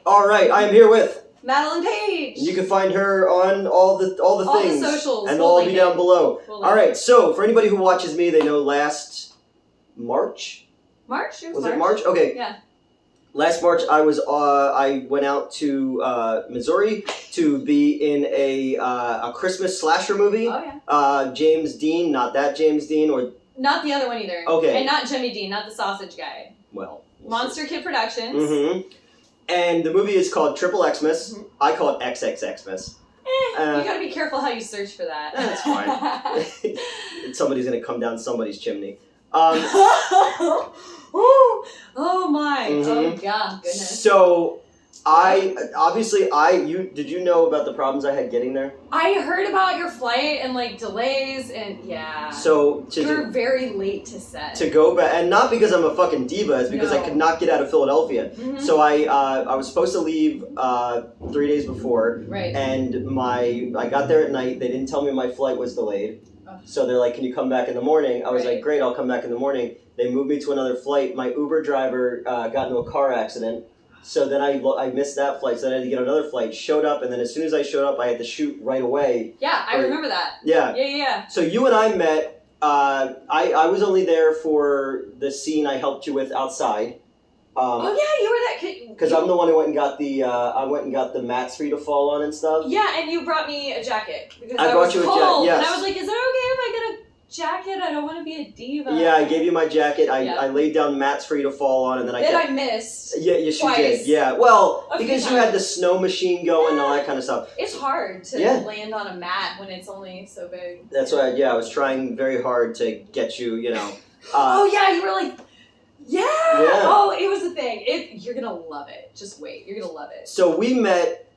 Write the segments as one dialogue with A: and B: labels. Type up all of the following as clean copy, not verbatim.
A: All right, I am here with
B: Madilynn Paige.
A: You can find her on all the things,
B: the socials,
A: and they'll all be down below. All right, so for anybody who watches me, they know last March.
B: March?
A: Was it March? Okay.
B: Yeah.
A: Last March, I went out to Missouri to be in a Christmas slasher movie.
B: Oh yeah.
A: James Dean, not that James Dean, or
B: not the other one either.
A: Okay.
B: And not Jimmy Dean, not the sausage guy.
A: Well.
B: Monster Kid Productions.
A: Mm-hmm. And the movie is called XXX-MAS. Mm-hmm. I call it XXX-MAS.
B: You gotta be careful how you search for that.
A: That's fine. Somebody's gonna come down somebody's chimney.
B: Oh my! Mm-hmm. Oh god, goodness.
A: So, did you know about the problems I had getting there?
B: I heard about your flight and like delays and yeah.
A: So
B: you were very late to set.
A: To go back, and not because I'm a fucking diva, it's because I could not get out of Philadelphia. Mm-hmm. So I was supposed to leave 3 days before,
B: right?
A: And I got there at night. They didn't tell me my flight was delayed. So they're like, "Can you come back in the morning?" I was like, "Great, I'll come back in the morning." They moved me to another flight. My Uber driver got into a car accident. So then I missed that flight, so I had to get another flight, showed up, and then as soon as I showed up, I had to shoot right away.
B: Yeah, I remember that.
A: Yeah.
B: Yeah.
A: So you and I met, I was only there for the scene I helped you with outside.
B: Oh yeah, you were that kid.
A: Because I'm the one who went and got the mats for you to fall on and stuff.
B: Yeah, and you brought me a jacket. Because
A: I brought you a jacket, yes.
B: And I was like, is it okay if I get a jacket? I don't want to be a diva.
A: Yeah, I gave you my jacket. I laid down mats for you to fall on, and then
B: I missed.
A: Yeah, yes, you did. Yeah, well, because you had the snow machine going and all that kind of stuff.
B: It's hard to land on a mat when it's only so big.
A: That's why. Yeah, I was trying very hard to get you. You know.
B: Oh yeah, you were like. Yeah. Oh, it was a thing. You're gonna love it. Just wait. You're gonna love it.
A: So we met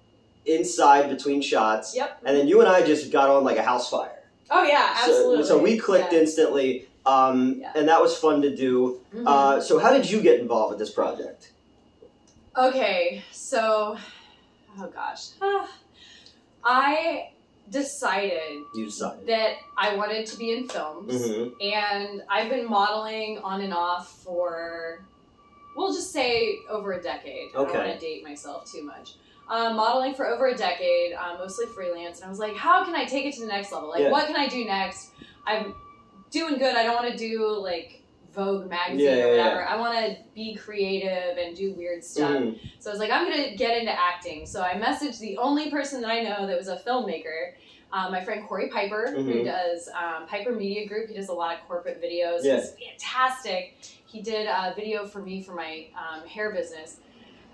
A: inside between shots.
B: Yep.
A: And then you and I just got on like a house fire.
B: Oh yeah, absolutely.
A: So we clicked instantly, and that was fun to do. Mm-hmm. So how did you get involved with this project?
B: Okay, so, oh gosh, I decided that I wanted to be in films, mm-hmm. and I've been modeling on and off for, we'll just say over a decade. I don't want to date myself too much. Modeling for over a decade, mostly freelance, and I was like, how can I take it to the next level? Like, what can I do next? I'm doing good. I don't want to do, like, Vogue magazine or whatever. I want to be creative and do weird stuff. Mm. So I was like, I'm going to get into acting. So I messaged the only person that I know that was a filmmaker, my friend Corey Piper, mm-hmm. who does Piper Media Group. He does a lot of corporate videos. Yeah. He's fantastic. He did a video for me for my hair business.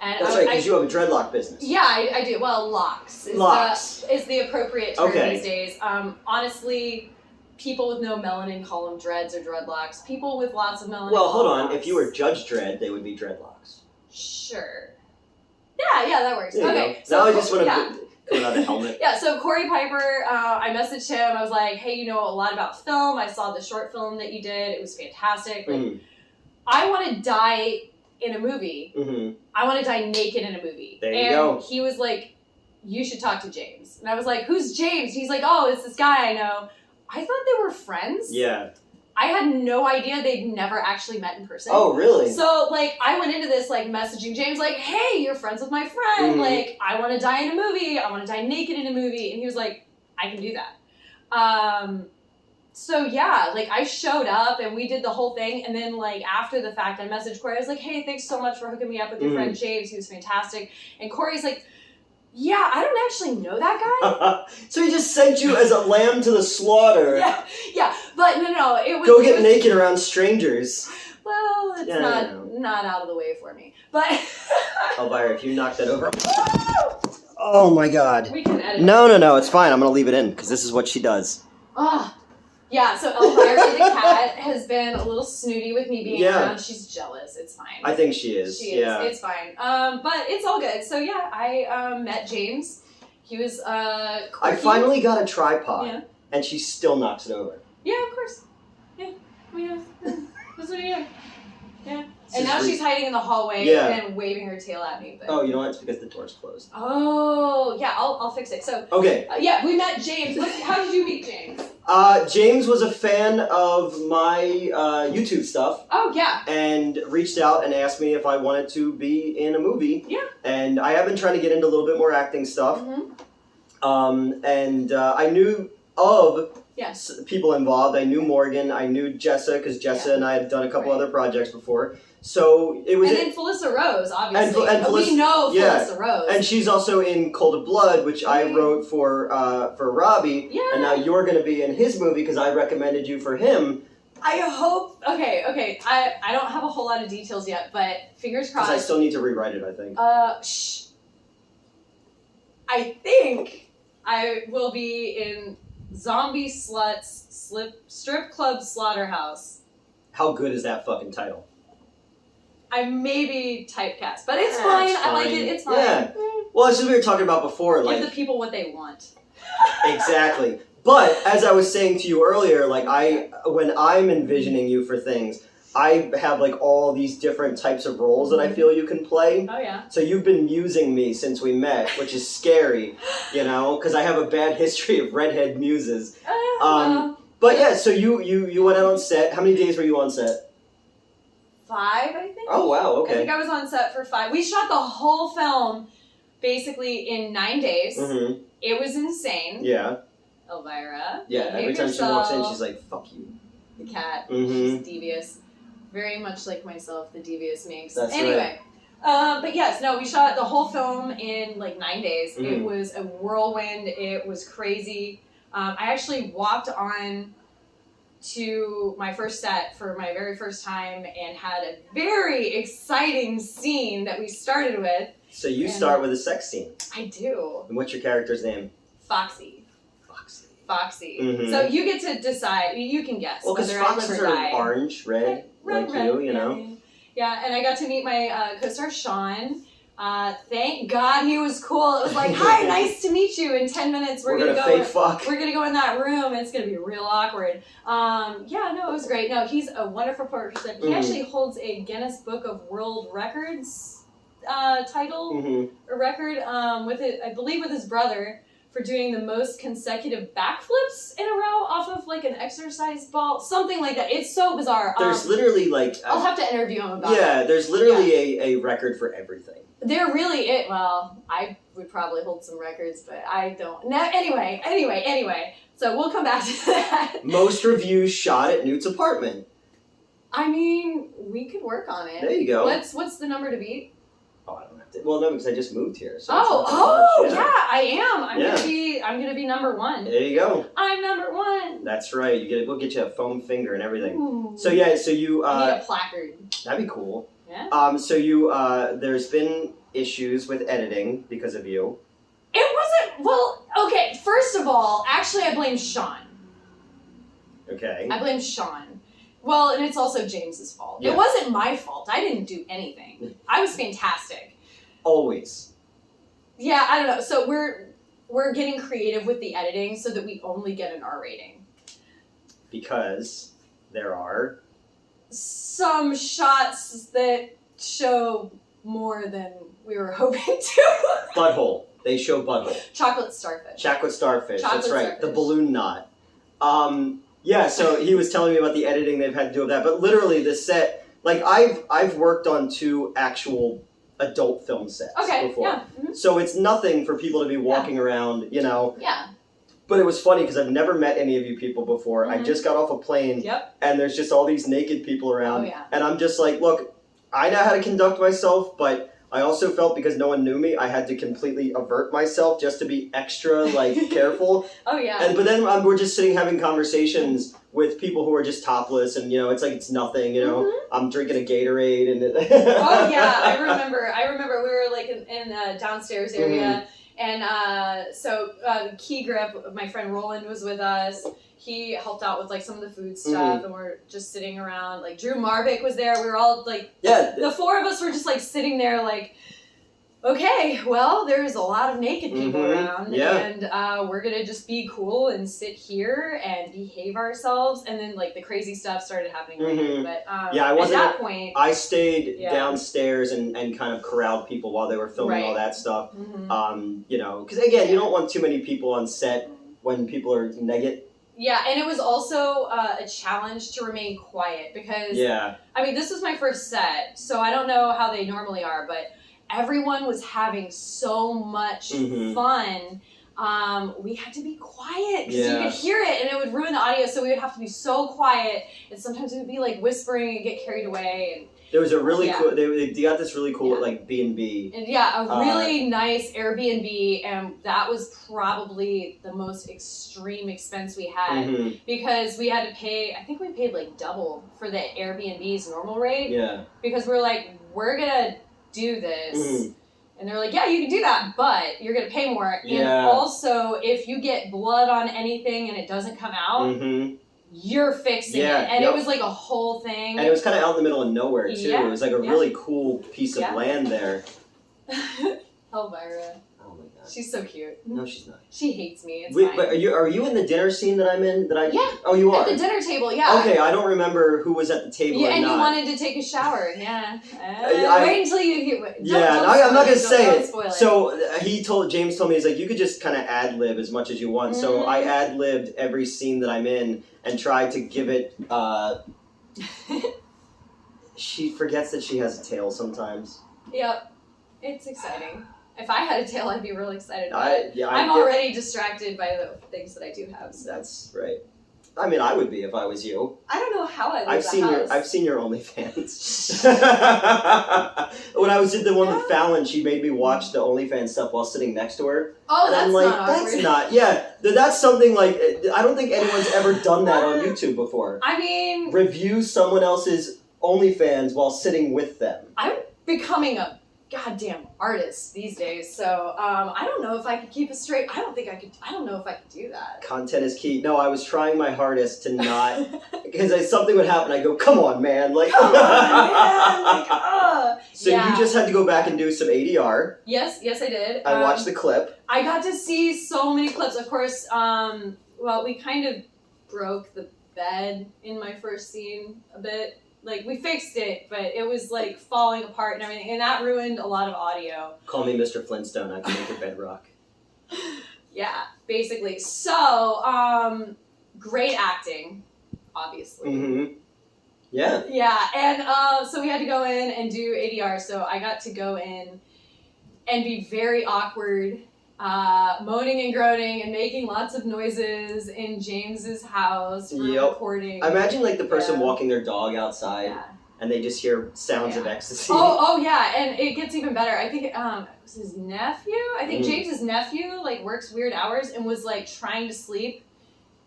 B: And
A: that's right, because you have a dreadlock business.
B: Yeah, I do. Well, locks. Is the appropriate term these days. Honestly, people with no melanin call them dreads or dreadlocks. People with lots of melanin
A: hold on. Locks. If you were Judge Dredd, they would be dreadlocks.
B: Sure. Yeah, that works. Okay.
A: So now I just want to put out a helmet.
B: Yeah, so Corey Piper, I messaged him. I was like, hey, you know a lot about film. I saw the short film that you did. It was fantastic. Like, I want to die in a movie. Mm-hmm. I want to die naked in a movie.
A: There you go.
B: He was like, you should talk to James. And I was like, who's James? He's like, oh, it's this guy I know. I thought they were friends.
A: Yeah.
B: I had no idea they'd never actually met in person.
A: Oh, really?
B: So, like, I went into this, like, messaging James, like, hey, you're friends with my friend. Mm-hmm. Like, I want to die in a movie. I want to die naked in a movie. And he was like, I can do that. So, yeah, like, I showed up and we did the whole thing. And then, like, after the fact, I messaged Corey. I was like, hey, thanks so much for hooking me up with your friend James. He was fantastic. And Corey's like, yeah, I don't actually know that guy.
A: So he just sent you as a lamb to the slaughter.
B: Yeah. But no, it was...
A: Go get naked around strangers.
B: Well, it's not out of the way for me. But...
A: Elvira, if you knock that over... Oh, my God.
B: We can edit
A: No, it's fine. I'm going to leave it in, because this is what she does.
B: Yeah, so Elvira the cat has been a little snooty with me being around. She's jealous. It's fine.
A: I think she is.
B: She is. It's fine. But it's all good. So yeah, I met James. He was quirky.
A: I finally got a tripod, and she still knocks it over.
B: Yeah, of course. Yeah. That's what you do. Yeah. And now she's hiding in the hallway and waving her tail at me. But...
A: Oh, you know what? It's because the door's closed.
B: Oh, yeah, I'll fix it. So
A: okay.
B: Yeah, we met James. How did you meet James?
A: James was a fan of my YouTube stuff.
B: Oh, yeah.
A: And reached out and asked me if I wanted to be in a movie.
B: Yeah.
A: And I have been trying to get into a little bit more acting stuff. And I knew of people involved. I knew Morgan. I knew Jessa, because Jessa and I had done a couple other projects before. So it was.
B: And then Felissa Rose, obviously.
A: And
B: we know Felissa Rose.
A: And she's also in Cold of Blood, which I wrote for Robbie.
B: Yeah.
A: And now you're going to be in his movie because I recommended you for him.
B: I hope. Okay. I don't have a whole lot of details yet, but fingers crossed.
A: Because I still need to rewrite it, I think.
B: Shh. I think I will be in Zombie Sluts Strip Club Slaughterhouse.
A: How good is that fucking title?
B: I may be typecast, but it's fine. I like it. It's fine.
A: Yeah. Well, it's just we were talking about before.
B: Give the people what they want.
A: Exactly. But as I was saying to you earlier, like when I'm envisioning you for things, I have like all these different types of roles that I feel you can play.
B: Oh yeah.
A: So you've been using me since we met, which is scary, you know, because I have a bad history of redhead muses. But yeah, so you went out on set. How many days were you on set?
B: 5, I think.
A: Oh wow, okay.
B: I think I was on set for 5. We shot the whole film basically in 9 days.
A: Mm-hmm.
B: It was insane.
A: Yeah.
B: Elvira.
A: Yeah, every time she walks in, she's like, "Fuck you."
B: The cat.
A: Mm-hmm.
B: She's devious. Very much like myself, the devious Minx.
A: That's
B: anyway.
A: Right.
B: But yes, no, we shot the whole film in like 9 days.
A: Mm-hmm.
B: It was a whirlwind. It was crazy. I actually walked on to my first set for my very first time and had a very exciting scene that we started with.
A: So you start with a sex scene.
B: I do.
A: And what's your character's name?
B: Foxy.
A: Mm-hmm.
B: So you get to decide. You can guess.
A: Well, because foxes are orange, red, like you know.
B: Yeah, and I got to meet my co-star Shaun. Thank God he was cool. It was like, hi, nice to meet you. In 10 minutes, we're gonna
A: fake fuck.
B: We're gonna go in that room. And it's gonna be real awkward. Yeah, no, it was great. No, he's a wonderful person. He actually holds a Guinness Book of World Records title or record with it, I believe, with his brother, for doing the most consecutive backflips in a row off of like an exercise ball, something like that. It's so bizarre.
A: There's literally like
B: I'll have to interview him about it.
A: Yeah, there's literally a record for everything.
B: There really is. Well, I would probably hold some records, but I don't. No, anyway. So we'll come back to that.
A: Most reviews shot at Newt's apartment.
B: I mean, we could work on it.
A: There you go.
B: What's the number to beat?
A: Oh, I don't have to. Well, no, because I just moved here. So
B: yeah, I am. I'm gonna be number 1.
A: There you go.
B: I'm number 1.
A: That's right. We'll get you a foam finger and everything.
B: Ooh.
A: So yeah, so you.
B: I need a placard.
A: That'd be cool.
B: Yeah.
A: So you. There's been issues with editing because of you.
B: It wasn't. Well, okay. First of all, actually, I blame Shaun.
A: Okay.
B: I blame Shaun. Well, and it's also James's fault.
A: Yeah.
B: It wasn't my fault. I didn't do anything. I was fantastic.
A: Always.
B: Yeah, I don't know. So we're getting creative with the editing so that we only get an R rating.
A: Because there are
B: some shots that show more than we were hoping to.
A: Butthole. They show butthole.
B: Chocolate starfish.
A: That's right.
B: Starfish.
A: The balloon knot. Yeah, so he was telling me about the editing they've had to do with that. But literally the set, like I've worked on 2 actual adult film sets before.
B: Yeah. Mm-hmm.
A: So it's nothing for people to be walking around, you know.
B: Yeah.
A: But it was funny because I've never met any of you people before. I just got off a plane and there's just all these naked people around.
B: Oh, yeah.
A: And I'm just like, look, I know how to conduct myself, but I also felt because no one knew me, I had to completely avert myself just to be extra, like, careful.
B: Oh, yeah.
A: But then we're just sitting having conversations with people who are just topless, and, you know, it's like it's nothing, you know. I'm drinking a Gatorade, and...
B: Oh, yeah, I remember we were, like, in the downstairs area, and so Key Grip, my friend Roland, was with us. He helped out with, like, some of the food stuff, and we're just sitting around. Like, Drew Marvick was there. We were all, like...
A: Yeah.
B: The 4 of us were just, like, sitting there, like okay, well, there's a lot of naked people around,
A: yeah.
B: and we're gonna just be cool and sit here and behave ourselves, and then, like, the crazy stuff started happening later, but
A: yeah, I wasn't,
B: at that point...
A: I stayed downstairs and kind of corralled people while they were filming all that stuff, you know, because, again, you don't want too many people on set when people are negative.
B: Yeah, and it was also a challenge to remain quiet, because, I mean, this was my first set, so I don't know how they normally are, but everyone was having so much fun. We had to be quiet because you could hear it and it would ruin the audio, so we would have to be so quiet, and sometimes we would be like whispering and get carried away. And
A: there was a really cool, they got this really cool like B&B.
B: And a really nice Airbnb, and that was probably the most extreme expense we had, because we had to pay, I think we paid like double for the Airbnb's normal rate. Yeah. Because we're like, we're gonna do this. And they're like, yeah, you can do that, but you're going to pay more. And also, if you get blood on anything and it doesn't come out, you're fixing it. And it was like a whole thing. And
A: it was kind of out in the middle of nowhere, too. It was like a really cool piece of land there.
B: Elvira.
A: Oh my god.
B: She's so cute.
A: No, she's not.
B: She hates me. It's fine.
A: But are you in the dinner scene that I'm in?
B: Yeah.
A: Oh, you are?
B: At the dinner table, yeah.
A: Okay, I don't remember who was at the table or
B: and
A: not.
B: You wanted to take a shower, yeah. Wait until you get...
A: I'm not going to say it.
B: Spoil it.
A: So James told me, he's like, you could just kind of ad-lib as much as you want. So I ad-libbed every scene that I'm in and tried to give it... She forgets that she has a tail sometimes.
B: Yep. It's exciting. If I had a tail, I'd be real excited about it. I'm already distracted by the things that I do have. So.
A: That's right. I mean, I would be if I was you.
B: I don't know how I leave the house.
A: I've seen your OnlyFans. When I was in the one with Fallon, she made me watch the OnlyFans stuff while sitting next to her.
B: Oh, and
A: that's
B: not awkward.
A: That's not. Yeah, that's something like I don't think anyone's ever done that on YouTube before.
B: I mean,
A: review someone else's OnlyFans while sitting with them.
B: I'm becoming a goddamn artist these days, so I don't know if I could keep it straight. I don't know if I could do that.
A: Content is key. No, I was trying my hardest to not, because something would happen, I go, come on, man. Like, come on, man. So you just had to go back and do some ADR.
B: Yes, I did.
A: I watched the clip.
B: I got to see so many clips. Of course, well, we kind of broke the bed in my first scene a bit. Like, we fixed it, but it was, like, falling apart and everything, and that ruined a lot of audio.
A: Call me Mr. Flintstone, I can make your bed rock.
B: Yeah, basically. So, great acting, obviously.
A: Yeah.
B: Yeah, and so we had to go in and do ADR, so I got to go in and be very awkward, moaning and groaning and making lots of noises in James's house for recording.
A: I imagine like the person walking their dog outside and they just hear sounds of ecstasy.
B: Oh yeah, and it gets even better. I think it was his nephew. I think James's nephew like works weird hours and was like trying to sleep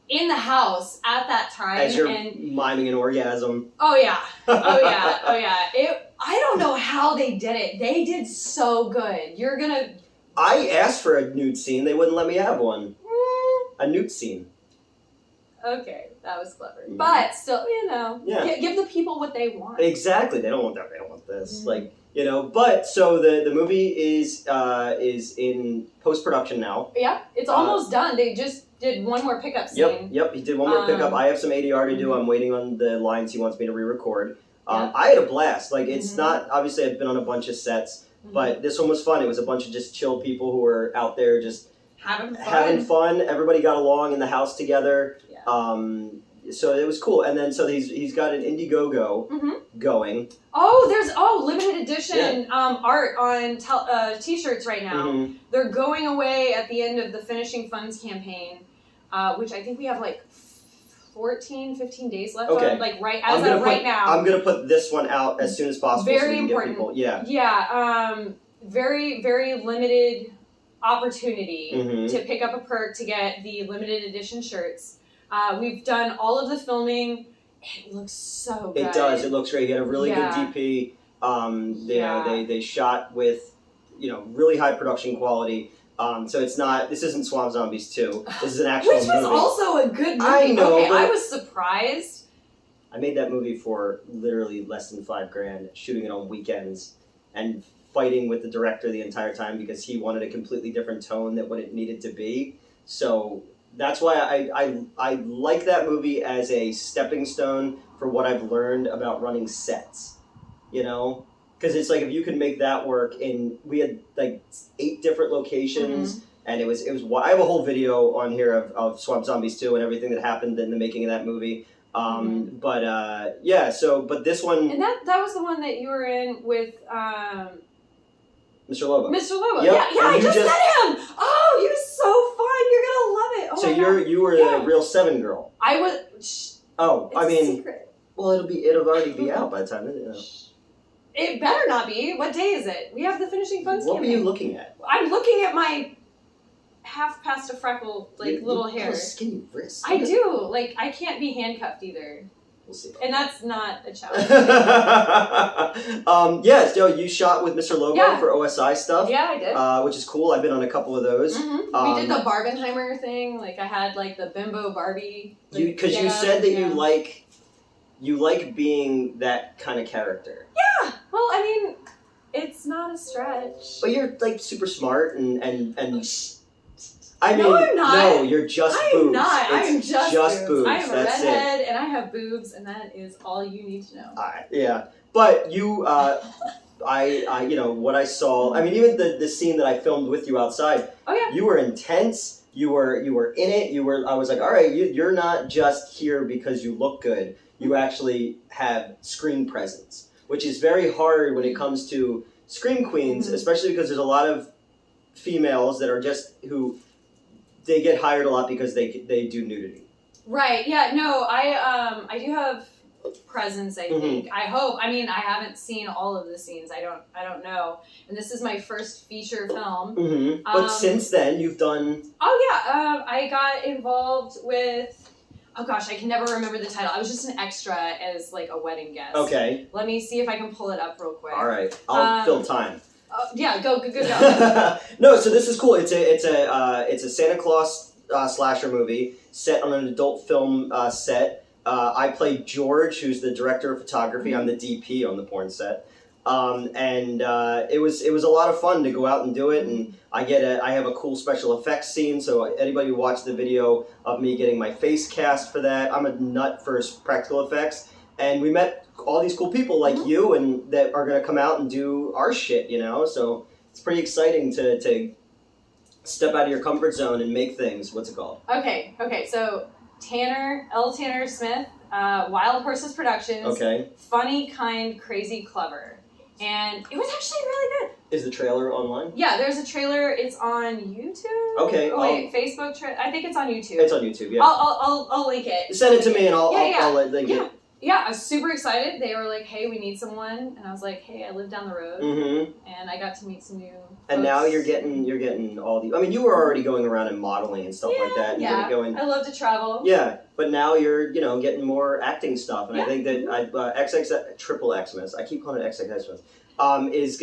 B: in the house at that time.
A: As you're miming an orgasm.
B: Oh yeah. I don't know how they did it. They did so good.
A: I asked for a nude scene. They wouldn't let me have one. A nude scene.
B: Okay, that was clever. But still, give the people what they want.
A: Exactly. They don't want that. They don't want this. Like, but so the movie is in post-production now.
B: Yeah, it's almost done. They just did one more pickup scene.
A: Yep, he did one more pickup. I have some ADR to do. I'm waiting on the lines he wants me to re-record. I had a blast. Like, it's not, obviously I've been on a bunch of sets, but this one was fun. It was a bunch of just chill people who were out there just having fun. Everybody got along in the house together. Yeah. So it was cool. And then so he's got an Indiegogo going.
B: Oh, there's limited edition art on t-shirts right now. They're going away at the end of the Finishing Funds campaign, which I think we have like 15 days left on, like right now.
A: I'm going to put this one out as soon as possible.
B: Very important. Get people, yeah, very, very limited opportunity to pick up a perk to get the limited edition shirts. We've done all of the filming. It looks so good.
A: It does. It looks great. He had a really good DP. They shot with, really high production quality. So this isn't Swamp Zombies 2. This is an actual movie.
B: Which was also a good movie.
A: I know.
B: Okay, I was surprised.
A: I made that movie for literally less than $5,000, shooting it on weekends and fighting with the director the entire time because he wanted a completely different tone than what it needed to be. So that's why I like that movie as a stepping stone for what I've learned about running sets, you know? Because it's like, if you can make that work we had like 8 different locations, and it was, I have a whole video on here of Swamp Zombies 2 and everything that happened in the making of that movie. But this one...
B: And that was the one that you were in with,
A: Mr. Lobo.
B: Mr. Lobo,
A: yep.
B: yeah, I just met him! Oh, he was so fun, you're gonna love it! Oh
A: so
B: my God.
A: You were the real 7 girl.
B: I was...
A: Oh,
B: it's a secret.
A: Well, it'll already be out by the time, you know.
B: It better not be. What day is it? We have the Finishing Funds
A: What
B: campaign.
A: were you looking at?
B: I'm looking at my half past a freckle, little hair.
A: You have a skinny wrist.
B: I do. Like, I can't be handcuffed either.
A: We'll see.
B: And that's not a challenge.
A: So you shot with Mr. Lobo for OSI stuff.
B: Yeah, I did.
A: Which is cool. I've been on a couple of those.
B: We did the Barbenheimer thing. Like, I had, like, the bimbo Barbie.
A: Because you said that you like being that kind of character.
B: Yeah. Well, I mean, it's not a stretch.
A: But you're, like, super smart and
B: No, I'm not.
A: No, you're just boobs.
B: I'm not. I'm just boobs. I am a
A: That's
B: redhead and I have boobs, and that is all you need to know.
A: Yeah. But you, you know, what I saw, I mean, even the scene that I filmed with you outside, you were intense, you were in it, I was like, all right, you're not just here because you look good, you actually have screen presence, which is very hard when it comes to scream queens, especially because there's a lot of females that are they get hired a lot because they do nudity. Right,
B: yeah, no, I do have presence, I think. I hope. I mean, I haven't seen all of the scenes. I don't know. And this is my first feature film.
A: But since then, you've done...
B: Oh, yeah. I got involved with... Oh, gosh, I can never remember the title. I was just an extra as, like, a wedding guest.
A: Okay.
B: Let me see if I can pull it up real quick.
A: All right. I'll fill time.
B: Yeah, go.
A: No, so this is cool. It's a Santa Claus slasher movie set on an adult film set. I played George, who's the director of photography. I'm the DP on the porn set, and it was a lot of fun to go out and do it. And I have a cool special effects scene. So anybody who watched the video of me getting my face cast for that, I'm a nut for practical effects. And we met all these cool people like you, and that are going to come out and do our shit, you know? So it's pretty exciting to step out of your comfort zone and make things. What's it called?
B: Okay. So Tanner Smith, Wild Horses Productions.
A: Okay.
B: Funny, kind, crazy, clever. And it was actually really good.
A: Is the trailer online?
B: Yeah, there's a trailer. It's on YouTube.
A: Okay.
B: Oh, wait, Facebook. I think it's on YouTube.
A: It's on YouTube, yeah.
B: I'll link it.
A: Send it to me and I'll link it.
B: Yeah, I was super excited. They were like, hey, we need someone. And I was like, hey, I live down the road. And I got to meet some new folks.
A: And now you're getting all the... I mean, you were already going around and modeling and stuff like that. And
B: I love to travel.
A: Yeah, but now you're, getting more acting stuff. And I think that XXX-MAS, I keep calling it XXX-MAS, is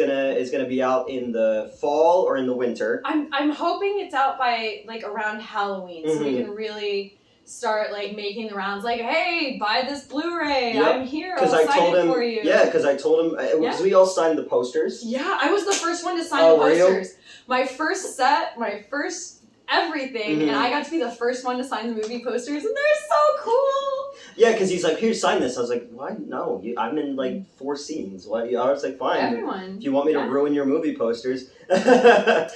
A: gonna be out in the fall or in the winter.
B: I'm hoping it's out by, like, around Halloween. So we can really... start like making the rounds, like, hey, buy this Blu-ray. I'm here. I'll sign it for you.
A: Yeah, because I told him because we all signed the posters.
B: Yeah, I was the first one to sign the posters. My first set, my first everything, and I got to be the first one to sign the movie posters, and they're so cool.
A: Yeah, because he's like, here, sign this. I was like, why? No, I'm in like 4 scenes. Why? I was like, fine.
B: Everyone.
A: If you want me to ruin your movie posters, but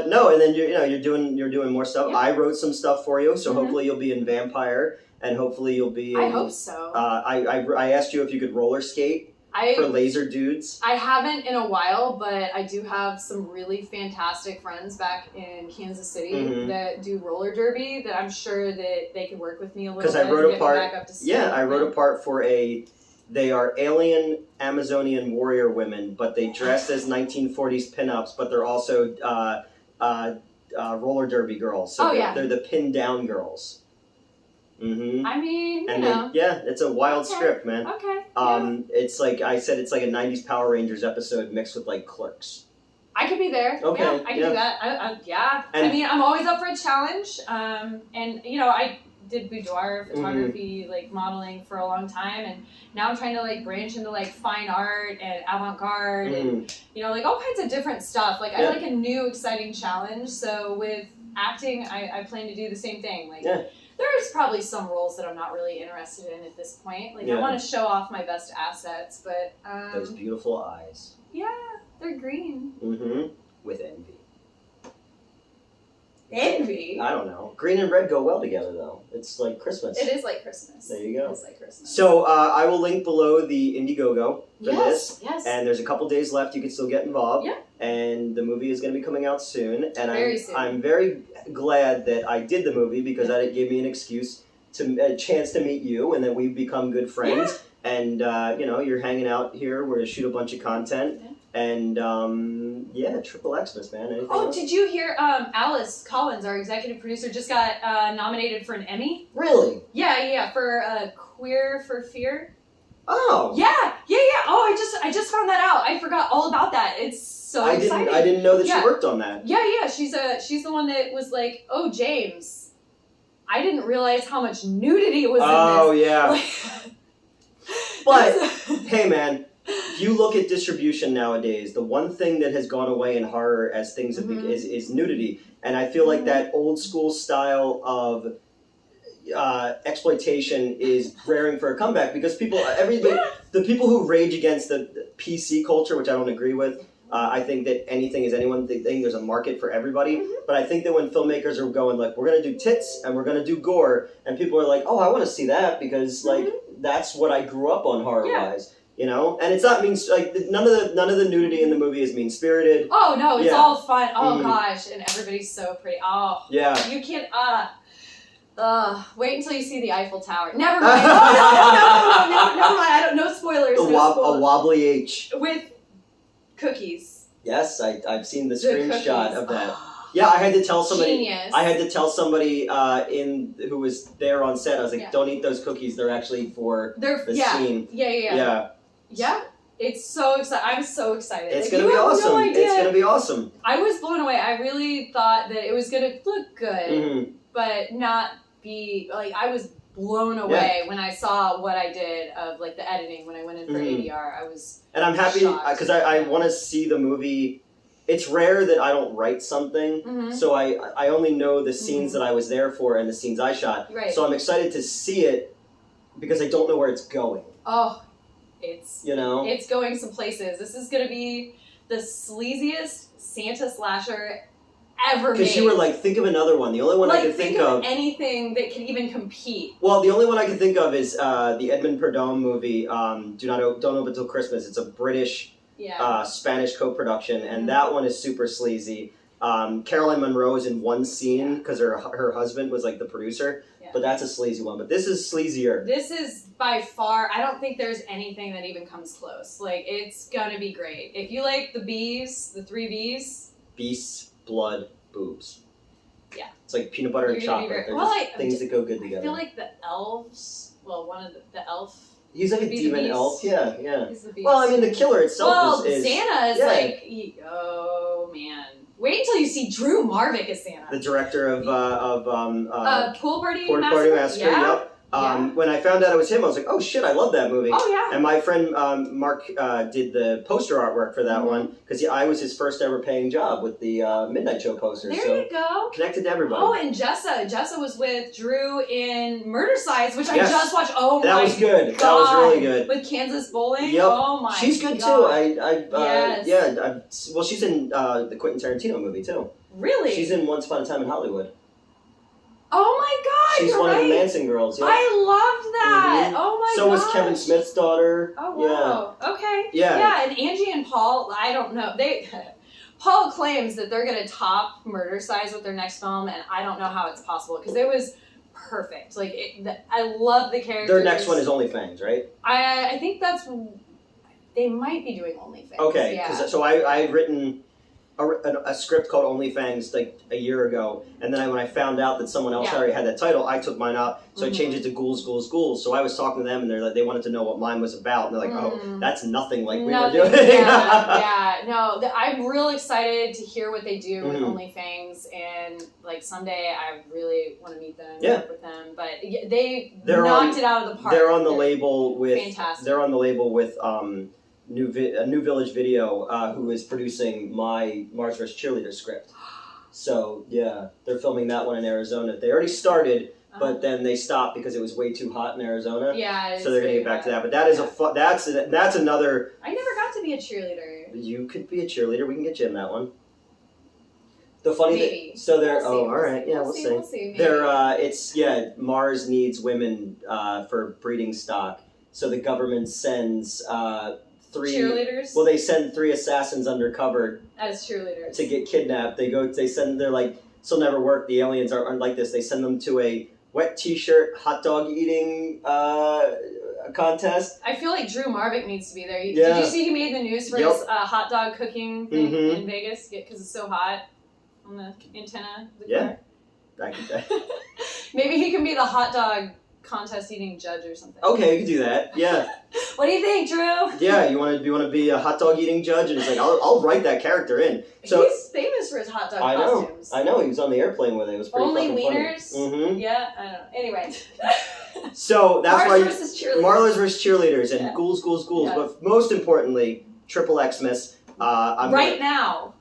A: no. And then you're doing more stuff. Yeah. I wrote some stuff for you, so hopefully you'll be in Vampire, and hopefully you'll be.
B: I hope so.
A: I asked you if you could roller skate. For laser dudes? I
B: haven't in a while, but I do have some really fantastic friends back in Kansas City that do roller derby that I'm sure that they could work with me a little bit.
A: Because I wrote a part.
B: Back up to speed.
A: I wrote a part for they are alien Amazonian warrior women, but they dress as 1940s pinups, but they're also roller derby girls. So they're the pinned down girls.
B: I mean,
A: it's a wild script, man.
B: Okay.
A: It's like I said, it's like a 90s Power Rangers episode mixed with like Clerks.
B: I could be there.
A: Okay.
B: Yeah, I can do that. I mean, I'm always up for a challenge. And did boudoir photography, like modeling for a long time, and now I'm trying to like branch into like fine art and avant-garde and you know, like all kinds of different stuff. Like I like a new exciting challenge. So with acting, I plan to do the same thing. Like there's probably some roles that I'm not really interested in at this point. Like I want to show off my best assets, but
A: those beautiful eyes.
B: Yeah, they're green.
A: With envy.
B: Envy?
A: I don't know. Green and red go well together, though. It's like Christmas.
B: It is like Christmas.
A: There you go.
B: It is like Christmas.
A: So I will link below the Indiegogo for this.
B: Yes.
A: And there's a couple days left. You can still get involved.
B: Yeah.
A: And the movie is going to be coming out soon. And
B: Very soon.
A: I'm very glad that I did the movie because that gave me an excuse a chance to meet you, and then we've become good friends. Yeah. And you know, you're hanging out here. We're gonna shoot a bunch of content. Yeah. And XXX-MAS, man. Anything else?
B: Did you hear Alice Collins, our executive producer, just got nominated for an Emmy?
A: Really?
B: Yeah, for Queer for Fear.
A: Oh.
B: Yeah. Oh, I just found that out. I forgot all about that. It's so exciting.
A: I didn't know that she worked on that.
B: Yeah. She's the one that was like, oh, James, I didn't realize how much nudity was in this.
A: Oh, yeah. But, hey, man. If you look at distribution nowadays, the one thing that has gone away in horror as things have is nudity. And I feel like that old school style of exploitation is raring for a comeback because the people who rage against the PC culture, which I don't agree with, I think that anything is anyone. They think there's a market for everybody. But I think that when filmmakers are going like, we're going to do tits and we're going to do gore, and people are like, oh, I want to see that because like that's what I grew up on horror-wise. You know, and it's not none of the nudity in the movie is mean spirited.
B: Oh no, it's all fun. Oh gosh, and everybody's so pretty. Oh yeah, you can't. Wait until you see the Eiffel Tower. Never mind. No, never mind. I don't. No spoilers.
A: A wobbly H
B: with cookies.
A: Yes, I've seen the screenshot of that. Yeah, I had to tell somebody.
B: Genius.
A: I had to tell somebody who was there on set. I was like, "Don't eat those cookies. They're actually for the scene."
B: Yeah, it's so exciting. I'm so excited.
A: It's gonna be awesome. No idea. It's gonna be awesome.
B: I was blown away. I really thought that it was gonna look good, but not be like. I was blown away when I saw what I did of like the editing when I went in for ADR. I was
A: and I'm happy because I want to see the movie. It's rare that I don't write something, so I only know the scenes that I was there for and the scenes I shot.
B: Right.
A: So I'm excited to see it because I don't know where it's going.
B: Oh. It's going some places. This is gonna be the sleaziest Santa slasher ever made.
A: Because you were like, think of another one. The only one I could think of
B: anything that can even compete.
A: Well, the only one I can think of is the Edmund Perdome movie. Don't Open Till Christmas. It's a British Spanish co-production, and that one is super sleazy. Caroline Munro is in one scene because her husband was like the producer. But that's a sleazy one. But this is sleazier.
B: This is by far, I don't think there's anything that even comes close. Like, it's gonna be great. If you like the B's, the 3 B's.
A: Beasts, blood, boobs.
B: Yeah.
A: It's like peanut butter and chocolate. They're things that go good together.
B: I feel like the elves, one of the elf.
A: He's like a demon elf. Yeah.
B: He's the beast.
A: Well, I mean, the killer itself is...
B: Santa is like, oh, man. Wait until you see Drew Marvick as Santa.
A: The director of
B: Pool Party
A: Massacre. Yep. When I found out it was him, I was like, oh shit, I love that movie.
B: Oh yeah.
A: And my friend Mark did the poster artwork for that one because I was his first ever paying job with the Midnight Show posters.
B: There you go.
A: Connected to everybody.
B: Oh, and Jessa was with Drew in Murder Sides, which I just watched. Oh my god.
A: That was good. That was really good.
B: With Kansas Bowling.
A: Yep.
B: Oh my god.
A: She's good too. Yes. Well, she's in the Quentin Tarantino movie too.
B: Really?
A: She's in Once Upon a Time in Hollywood.
B: Oh my god,
A: she's one of the Manson girls. Yep.
B: I loved that. Oh my god.
A: So was Kevin Smith's daughter.
B: Oh wow. Yeah. Okay.
A: Yeah.
B: Yeah, and Angie and Paul, I don't know. Paul claims that they're going to top Murder Size with their next film, and I don't know how it's possible because it was perfect. Like I love the characters.
A: Their next one is OnlyFans, right?
B: I think they might be doing OnlyFans.
A: Okay.
B: Yeah.
A: So I had written a script called OnlyFans like a year ago, and then when I found out that someone else already had that title, I took mine out, so I changed it to Ghouls, Ghouls, Ghouls. So I was talking to them, and they wanted to know what mine was about, and they're like, "Oh, that's nothing like we were doing."
B: No, I'm real excited to hear what they do with OnlyFans, and like someday I really want to meet them, work with them. But they're knocked it out of the park.
A: They're on the label with
B: fantastic.
A: They're on the label with New Village Video, who is producing my Mars vs. Cheerleader script. So yeah, they're filming that one in Arizona. They already started, but then they stopped because it was way too hot in Arizona.
B: Yeah,
A: so they're gonna get back to that. But that is that's another.
B: I never got to be a cheerleader.
A: You could be a cheerleader. We can get you in that one. The funny thing, so they're all right. Yeah, we'll see.
B: We'll see
A: they're Mars needs women for breeding stock. So the government sends 3
B: cheerleaders.
A: Well, they send 3 assassins undercover
B: as cheerleaders
A: to get kidnapped. They're like, this will never work. The aliens aren't like this. They send them to a wet T-shirt hot dog eating contest.
B: I feel like Drew Marvick needs to be there. Did you see he made the news for his hot dog cooking thing in Vegas because it's so hot on the antenna of the car? Maybe he can be the hot dog contest eating judge or something.
A: Okay, you can do that. Yeah.
B: What do you think, Drew?
A: Yeah, you want to be a hot dog eating judge, and it's like I'll write that character in. So
B: he's famous for his hot dog costumes.
A: I know. He was on the airplane with it. It was pretty
B: Only
A: fucking
B: wieners.
A: Funny.
B: Yeah, I don't know. Anyway.
A: So that's
B: Mars versus cheerleaders.
A: Marlers versus cheerleaders and ghouls, ghouls, ghouls. Yeah. But most importantly, XXX-MAS.
B: Now.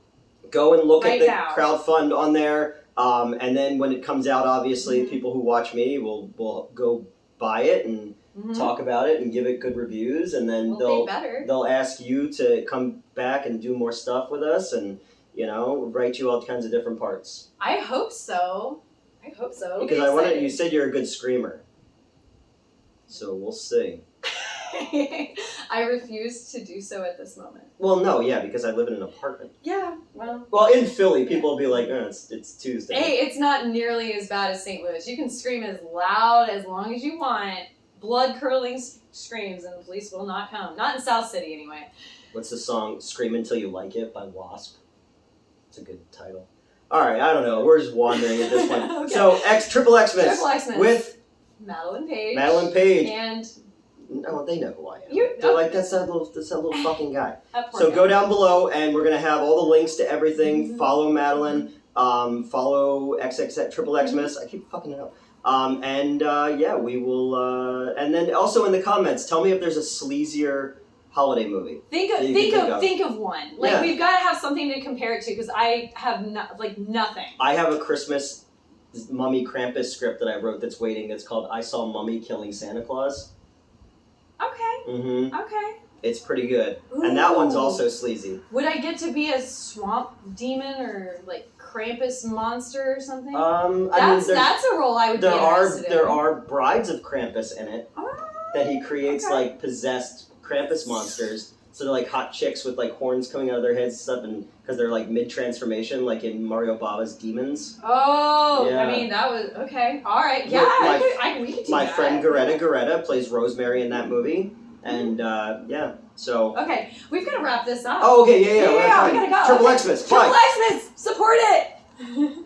A: Go and look at the crowdfund on there. And then when it comes out, obviously, people who watch me will go buy it and talk about it and give it good reviews, and then they'll ask you to come back and do more stuff with us, and write you all kinds of different parts.
B: I hope so.
A: Because you said you're a good screamer, so we'll see.
B: I refuse to do so at this moment.
A: Well, no, because I live in an apartment.
B: Yeah, well.
A: Well, in Philly, people will be like, it's Tuesday.
B: Hey, it's not nearly as bad as St. Louis. You can scream as loud as long as you want. Blood-curdling screams, and the police will not come. Not in South City, anyway.
A: What's the song, Scream Until You Like It by Wasp? It's a good title. All right, I don't know. We're just wandering at this point. Okay. So, XXX-MAS with
B: Madilynn Paige. And...
A: No, they know who I am. They're like, that's that little fucking guy. So go down below, and we're going to have all the links to everything. Follow Madilynn. Follow XXX-MAS. I keep fucking it up. We will... and then also in the comments, tell me if there's a sleazier holiday movie.
B: Think of one. We've got to have something to compare it to, because I have nothing.
A: I have a Christmas Mummy Krampus script that I wrote that's waiting. It's called I Saw Mummy Killing Santa Claus.
B: Okay. Okay.
A: It's pretty good. Ooh. And that one's also sleazy.
B: Would I get to be a swamp demon or Krampus monster or something? That's a role I would be interested in.
A: There are brides of Krampus in it that he creates possessed Krampus monsters. So they're like hot chicks with horns coming out of their heads and stuff, and because they're mid-transformation, like in Mario Bava's Demons.
B: Oh, yeah. I mean, that was, okay. All right, yeah, we could do
A: my
B: that.
A: Friend Goretta plays Rosemary in that movie, and so.
B: Okay, we've got to wrap this up.
A: Oh, okay, yeah.
B: We gotta go.
A: XXX-MAS, bye.
B: XXX-MAS, support it!